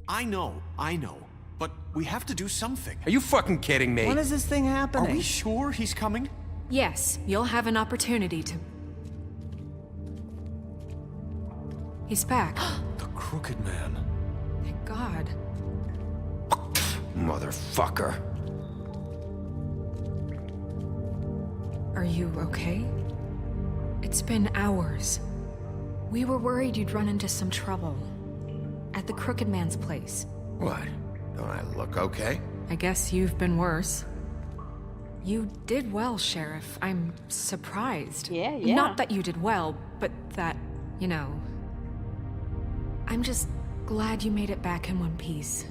I know. But we have to do something. Are you fucking kidding me? When is this thing happening? Are we sure he's coming? Yes, you'll have an opportunity to... He's back. The Crooked Man. Thank God. Motherfucker. Are you okay? It's been hours. We were worried you'd run into some trouble. At the Crooked Man's place. What? Don't I look okay? I guess you've been worse. You did well, Sheriff. I'm surprised. Yeah. Not that you did well, but that, you know... I'm just glad you made it back in one piece.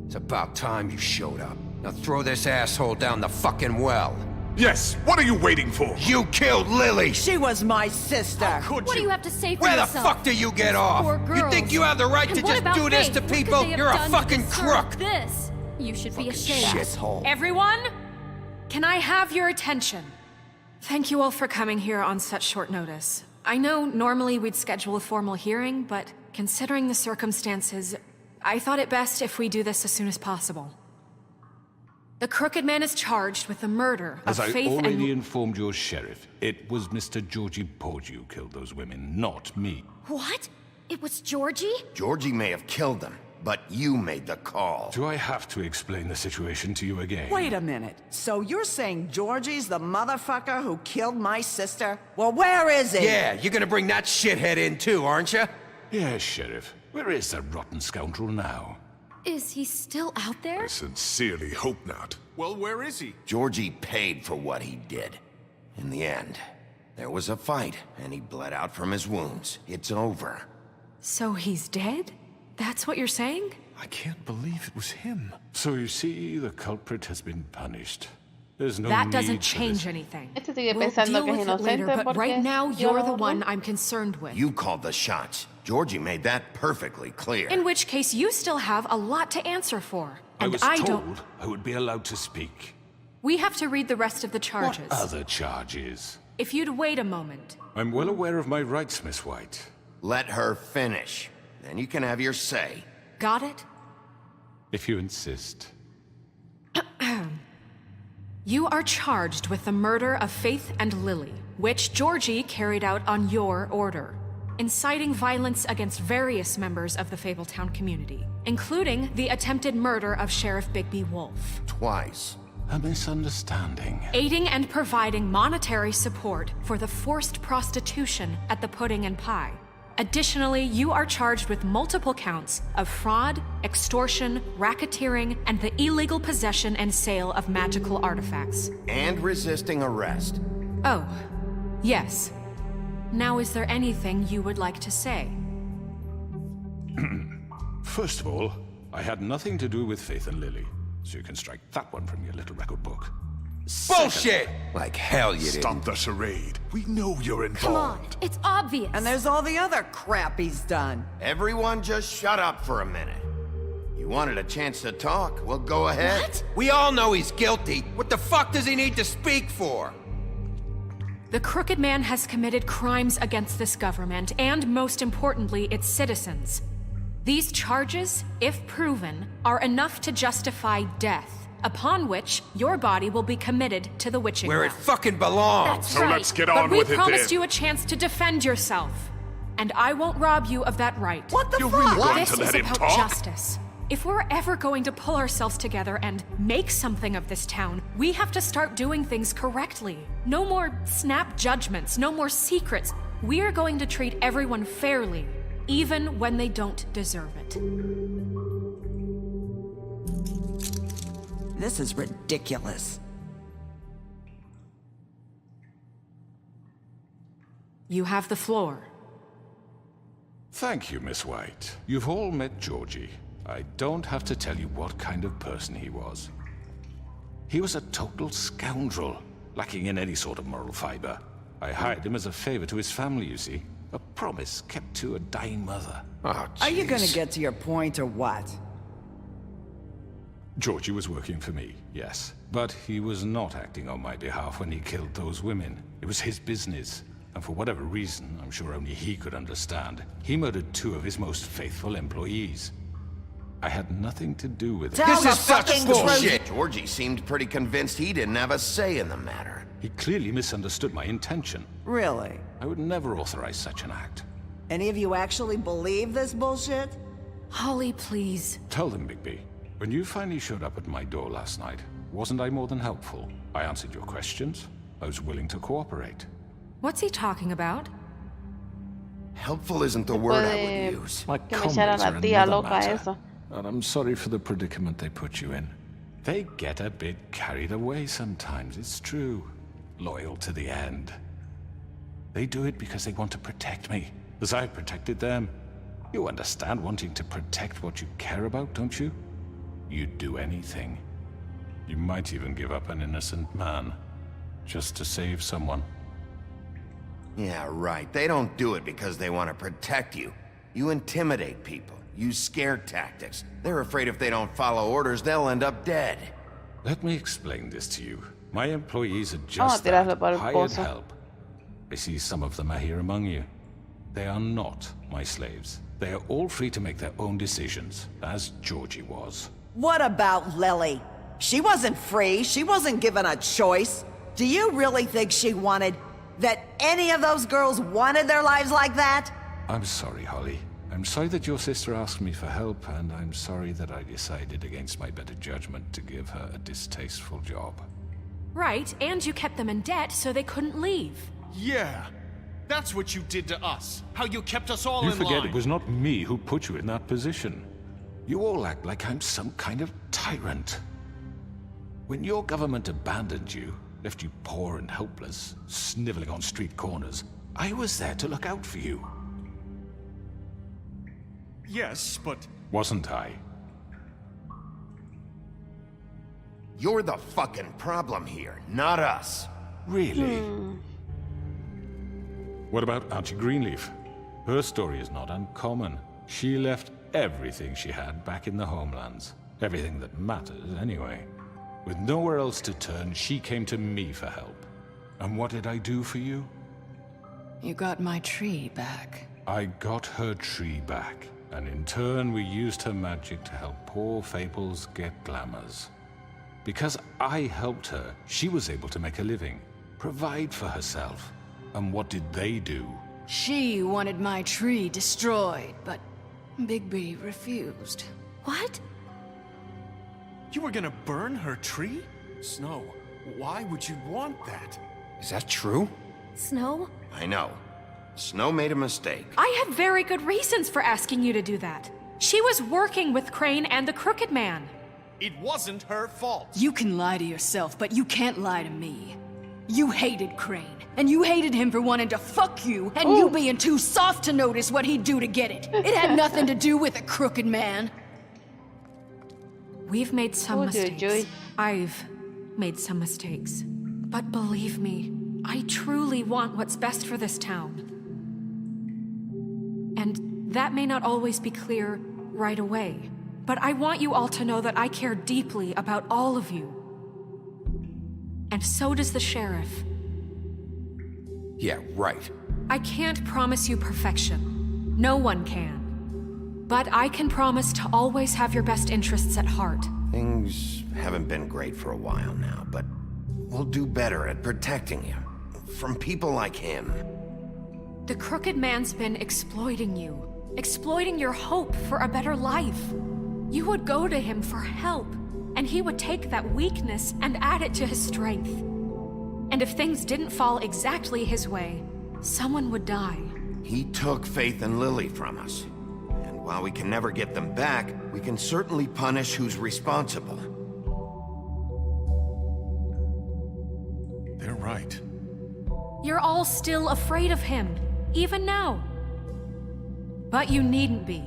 It's about time you showed up. Now throw this asshole down the fucking well. Yes, what are you waiting for? You killed Lily! She was my sister. Could What do you? you have to say for Where the yourself? fuck do you get off? Poor You girls. think you have the right And to what just about do this Faith? to What could people? they have You're a done to fucking deserve crook! This. You should be ashamed. Shithole. Everyone, can I have your attention? Thank you all for coming here on such short notice. I know normally we'd schedule a formal hearing, but considering the circumstances, I thought it best if we do this as soon as possible. The Crooked Man is charged with the murder of As I Faith already and... informed your sheriff, it was Mr. Georgie Porgy who killed those women, not me. What? It was Georgie? Georgie may have killed them, but you made the call. Do I have to explain the situation to you again? Wait a minute. So you're saying Georgie's the motherfucker who killed my sister? Well, where is he? Yeah, you're gonna bring that shithead in too, aren't you? Yes, Sheriff. Where is that rotten scoundrel now? Is he still out there? I sincerely hope not. Well, where is he? Georgie paid for what he did. In the end, there was a fight, and he bled out from his wounds. It's over. So he's dead? That's what you're saying? I can't believe it was him. So you see, the culprit has been punished. There's no That need doesn't for change this. anything. Este sigue We'll pensando deal que es with it later, inocente but porque right now es you're the violador. one I'm concerned with. You called the shots. Georgie made that perfectly clear. In which case, you still have a lot to answer for. I And was I don't... told I would be allowed to speak. We have to read the rest of the charges. What other charges? If you'd wait a moment. I'm well aware of my rights, Miss White. Let her finish. Then you can have your say. Got it? If you insist. You are charged with the murder of Faith and Lily, which Georgie carried out on your order, inciting violence against various members of the Fabletown community, including the attempted murder of Sheriff Bigby Wolf. Twice. A misunderstanding. Aiding and providing monetary support for the forced prostitution at the Pudding and Pie. Additionally, you are charged with multiple counts of fraud, extortion, racketeering, and the illegal possession and sale of magical artifacts. And resisting arrest. Oh, yes. Now, is there anything you would like to say? First of all, I had nothing to do with Faith and Lily, so you can strike that one from your little record book. Bullshit! Like hell you didn't. Stop the charade. We know you're Come on, involved. it's obvious. And there's all the other crap he's done. Everyone just shut up for a minute. You wanted a chance to talk? Well, go ahead. What? We all know he's guilty. What the fuck does he need to speak for? The Crooked Man has committed crimes against this government and, most importantly, its citizens. These charges, if proven, are enough to justify death, upon which your body will be committed to the witching Where it well. fucking belongs. That's So right. let's get But on we with it promised then. you a chance to defend yourself, and I won't rob you of that right. What the You're fuck? really going This to is let him about talk? justice. If we're ever going to pull ourselves together and make something of this town, we have to start doing things correctly. No more snap judgments, no more secrets. We are going to treat everyone fairly, even when they don't deserve it. This is ridiculous. You have the floor. Thank you, Miss White. You've all met Georgie. I don't have to tell you what kind of person he was. He was a total scoundrel, lacking in any sort of moral fiber. I hired him as a favor to his family, you see. A promise kept to a dying mother. Oh, Are you gonna jeez. get to your point or what? Georgie was working for me, yes. But he was not acting on my behalf when he killed those women. It was his business. and for whatever reason, I'm sure only he could understand, he murdered 2 of his most faithful employees. I had nothing to do with it. Tell This the is such fucking bullshit! Georgie seemed pretty convinced he didn't have a say in the matter. He clearly misunderstood my intention. Really? I would never authorize such an act. Any of you actually believe this bullshit? Holly, please. Tell them, Bigby. When you finally showed up at my door last night, wasn't I more than helpful? I answered your questions. I was willing to cooperate. What's he talking about? Helpful isn't the word I would use. My Que me echara comrades la are tía another loca matter, esa. and I'm sorry for the predicament they put you in. They get a bit carried away sometimes, it's true. Loyal to the end. They do it because they want to protect me, as I've protected them. You understand wanting to protect what you care about, don't you? You'd do anything. You might even give up an innocent man, just to save someone. Yeah, right. They don't do it because they want to protect you. You intimidate people, use scare tactics. They're afraid if they don't follow orders, they'll end up dead. Let me explain this to you. My employees are Vamos just a tirarle that, por el hired pozo. help. I see some of them are here among you. They are not my slaves. They are all free to make their own decisions, as Georgie was. What about Lily? She wasn't free. She wasn't given a choice. Do you really think she wanted... that any of those girls wanted their lives like that? I'm sorry, Holly. I'm sorry that your sister asked me for help, and I'm sorry that I decided against my better judgment to give her a distasteful job. Right, and you kept them in debt so they couldn't leave. Yeah. That's what you did to us. How you kept us all You in forget line. it was not me who put you in that position. You all act like I'm some kind of tyrant. When your government abandoned you, left you poor and helpless, sniveling on street corners, I was there to look out for you. Yes, but... Wasn't I? You're the fucking problem here, not us. Really? What about Auntie Greenleaf? Her story is not uncommon. She left everything she had back in the homelands. Everything that matters, anyway. With nowhere else to turn, she came to me for help. And what did I do for you? You got my tree back. I got her tree back, and in turn we used her magic to help poor Fables get glamours. Because I helped her, she was able to make a living, provide for herself. And what did they do? She wanted my tree destroyed, but Bigby refused. What? You were gonna burn her tree? Snow, why would you want that? Is that true? Snow? I know. Snow made a mistake. I had very good reasons for asking you to do that. She was working with Crane and the Crooked Man. It wasn't her fault. You can lie to yourself, but you can't lie to me. You hated Crane, and you hated him for wanting to fuck you, and you being too soft to notice what he'd do to get it. It had nothing to do with a Crooked Man. We've made some Oh, mistakes. Joy. I've made some mistakes. But believe me, I truly want what's best for this town. And that may not always be clear right away. But I want you all to know that I care deeply about all of you. And so does the sheriff. Yeah, right. I can't promise you perfection. No one can. But I can promise to always have your best interests at heart. Things haven't been great for a while now, but we'll do better at protecting you. From people like him. The Crooked Man's been exploiting you. Exploiting your hope for a better life. You would go to him for help, and he would take that weakness and add it to his strength. And if things didn't fall exactly his way, someone would die. He took Faith and Lily from us. And while we can never get them back, we can certainly punish who's responsible. They're right. You're all still afraid of him, even now. But you needn't be.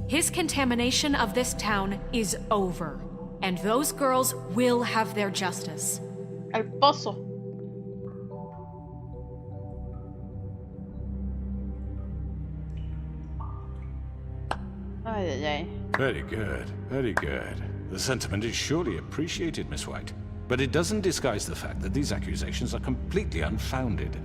His contamination of this town is over. And those girls will have their justice. Al pozo. Ay, ay, ay. Very good, very good. The sentiment is surely appreciated, Miss White. But it doesn't disguise the fact that these accusations are completely unfounded.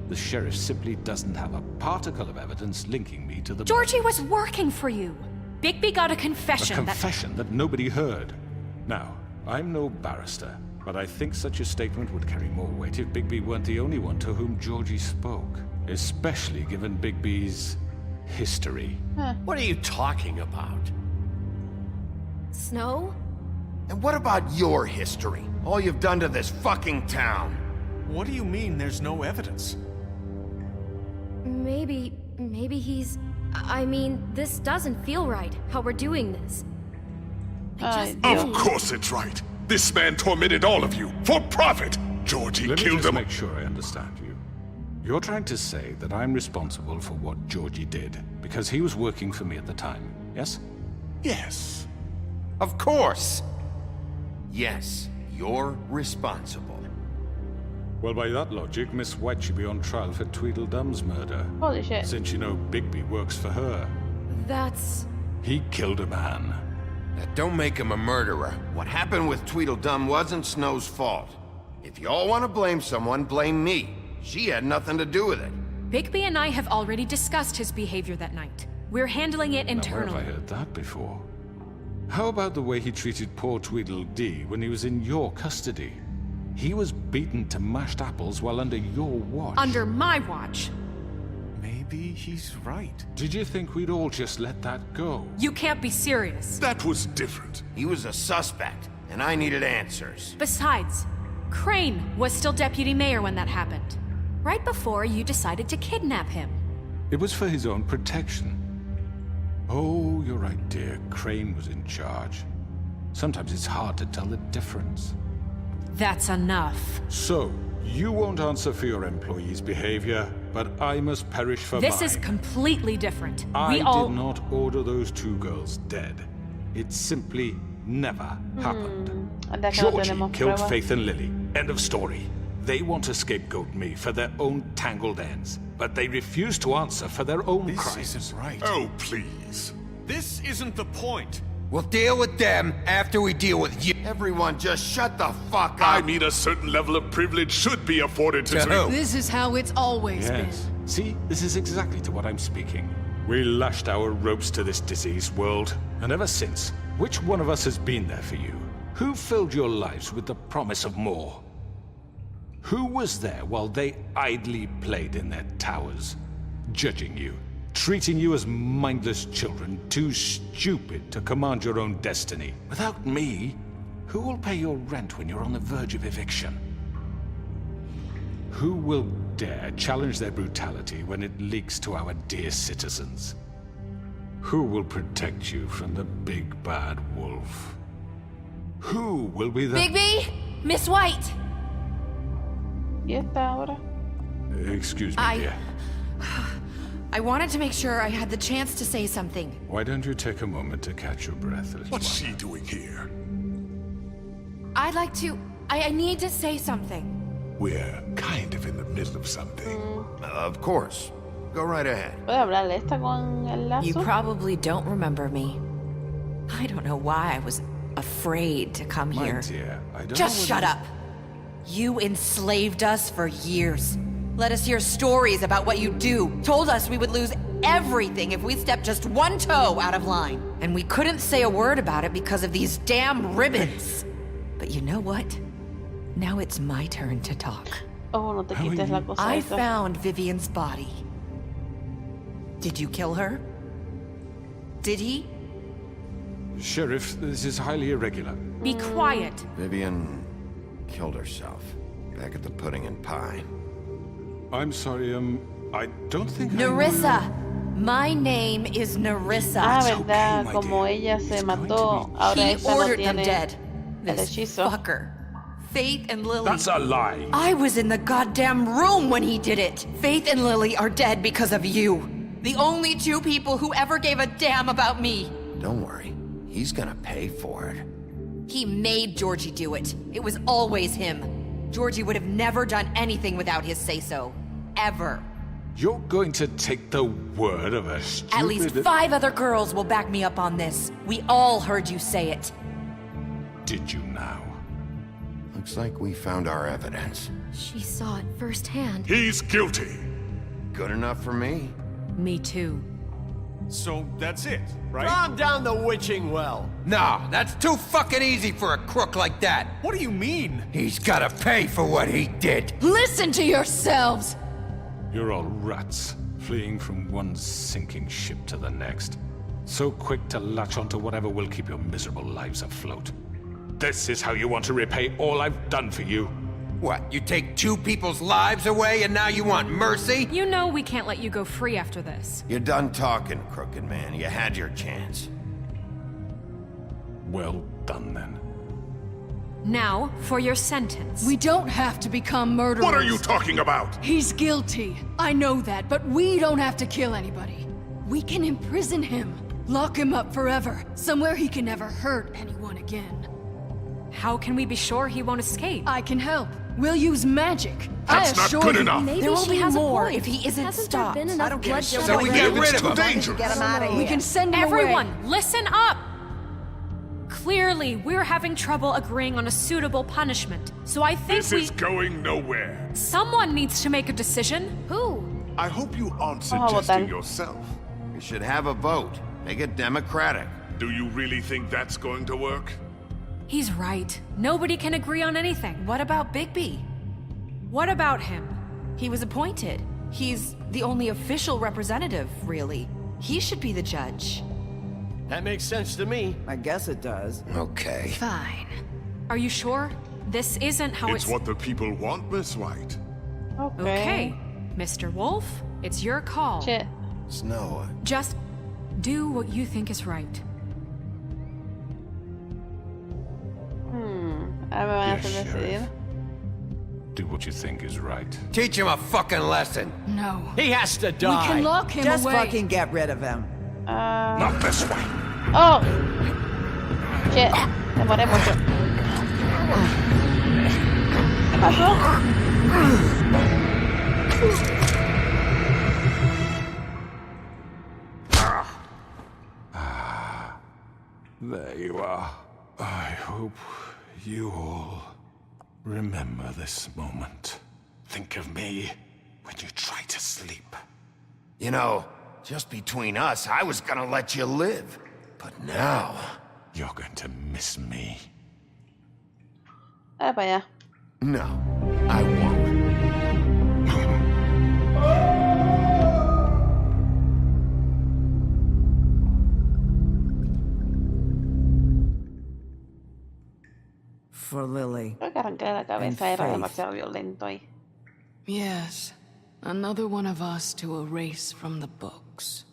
The sheriff simply doesn't have a particle of evidence linking me to the... Georgie was working for you. Bigby got a confession A confession that nobody heard. Now, I'm no barrister, but I think such a statement would carry more weight if Bigby weren't the only one to whom Georgie spoke. Especially given Bigby's history. What are you talking about? Snow? And what about your history? All you've done to this fucking town? What do you mean there's no evidence? Maybe he's... I mean, this doesn't feel right, how we're doing this. Of course it's right. This man tormented all of you for profit. Georgie Let me killed just them. make sure I understand you. You're trying to say that I'm responsible for what Georgie did because he was working for me at the time, yes? Yes. Of course. Yes, you're responsible. Well, by that logic, Miss White should be on trial for Tweedledum's murder. Holy shit. Since you know Bigby works for her. That's... He killed a man. That don't make him a murderer. What happened with Tweedledum wasn't Snow's fault. If you all want to blame someone, blame me. She had nothing to do with it. Bigby and I have already discussed his behavior that night. We're handling it Now, where internally. have I heard that before? How about the way he treated poor Tweedledee when he was in your custody? He was beaten to mashed apples while under your watch. Under my watch. Maybe he's right. Did you think we'd all just let that go? You can't be serious. That was different. He was a suspect, and I needed answers. Besides, Crane was still deputy mayor when that happened. Right before you decided to kidnap him. It was for his own protection. Oh, you're right, dear. Crane was in charge. Sometimes it's hard to tell the difference. That's enough. So, you won't answer for your employees' behavior, but I must perish for This mine. is completely different. I We all... did not order those two girls dead. It simply never happened. De que no Georgie tenemos killed pruebas. Faith and Lily. End of story. They want to scapegoat me for their own tangled ends, but they refuse to answer for their own This crimes. isn't right. Oh, please. This isn't the point. We'll deal with them after we deal with you. Everyone just shut the fuck I up. mean, a certain level of privilege should be afforded to... To who? This is how it's always Yes. See, this is exactly to what I'm speaking. We lashed our ropes to this diseased world, and ever since, which one of us has been there for you? Who filled your lives with the promise of more? Who was there while they idly played in their towers, judging you, treating you as mindless children, too stupid to command your own destiny? Without me, who will pay your rent when you're on the verge of eviction? Who will dare challenge their brutality when it leaks to our dear citizens? Who will protect you from the big bad wolf? Who will be the... Bigby! Miss White! ¿Y esta ahora? Excuse me, dear. I wanted to make sure I had the chance to say something. Why don't you take a moment to catch your breath a little What's while? she doing here? I'd like to... I need to say something. We're kind of in the middle of something. Of course. Go right ahead. ¿Puede hablarle esta con el lazo? You probably don't remember me. I don't know why I was afraid to come My here. dear, I don't Just know shut whether- up. You enslaved us for years. Let us hear stories about what you do. Told us we would lose everything if we stepped just one toe out of line. And we couldn't say a word about it because of these damn ribbons. But you know what? Now it's my turn to talk. Oh, no te How are quites la you? cosa I esa. found Vivian's body. Did you kill her? Did he? Sheriff, this is highly irregular. Be quiet. Vivian killed herself back at the Pudding and Pie. I'm sorry, I don't think Nerissa! My name is Nerissa. Ah, It's verdad, okay, my como dear. ella se It's going mató, to be- ahora He esa no ordered them tiene dead. el This hechizo. fucker. Faith and Lily. That's a lie. I was in the goddamn room when he did it. Faith and Lily are dead because of you. The only two people who ever gave a damn about me. Don't worry. He's gonna pay for it. He made Georgie do it. It was always him. Georgie would have never done anything without his say-so. Ever. You're going to take the word of a stupid... At least 5 other girls will back me up on this. We all heard you say it. Did you now? Looks like we found our evidence. She saw it firsthand. He's guilty. Good enough for me. Me too. So that's it, right? Calm down the witching well. Nah, that's too fucking easy for a crook like that. What do you mean? He's gotta pay for what he did. Listen to yourselves! You're all rats, fleeing from one sinking ship to the next. So quick to latch onto whatever will keep your miserable lives afloat. This is how you want to repay all I've done for you? What, you take 2 people's lives away and now you want mercy? You know we can't let you go free after this. You're done talking, crooked man. You had your chance. Well done, then. Now, for your sentence. We don't have to become murderers. What are you talking about? He's guilty. I know that, but we don't have to kill anybody. We can imprison him. Lock him up forever. Somewhere he can never hurt anyone again. How can we be sure he won't escape? I can help. We'll use magic. That's I not assure good you. enough. Maybe There will she be has more a point. if he isn't Hasn't stopped. there been enough I don't give a shit. bloodshed So we already? get rid It's of too him. dangerous. Get him out of here. We can send him Everyone, away. listen up! Clearly, we're having trouble agreeing on a suitable punishment. So I think This is going nowhere. someone needs to make a decision. Who? I hope you aren't Vamos a votar. suggesting yourself. We should have a vote. Make it democratic. Do you really think that's going to work? He's right. Nobody can agree on anything. What about Bigby? What about him? He was appointed. He's the only official representative, really. He should be the judge. That makes sense to me. I guess it does. Okay. Fine. Are you sure? This isn't how It's what the people want, Miss White. Okay, Mr. Wolf, it's your call. Che, Snow, Just do what you think is right. ahora me van a Yes, hacer decidir. Sheriff. Do what you think is right. Teach him a fucking lesson. No. He has to We die. can lock him Just away. fucking get rid of him. Not this way. ¡Oh! Che, demoré mucho. ¿Qué pasó? There you are. I hope you all remember this moment. Think of me when you try to sleep. you know, just between us, I was gonna let you live. But now... You're going to miss me. Para allá. No, I won't. For Lily. Creo que arrancarle la cabeza And era faith. demasiado violento ahí. Yes. Another one of us to erase from the books.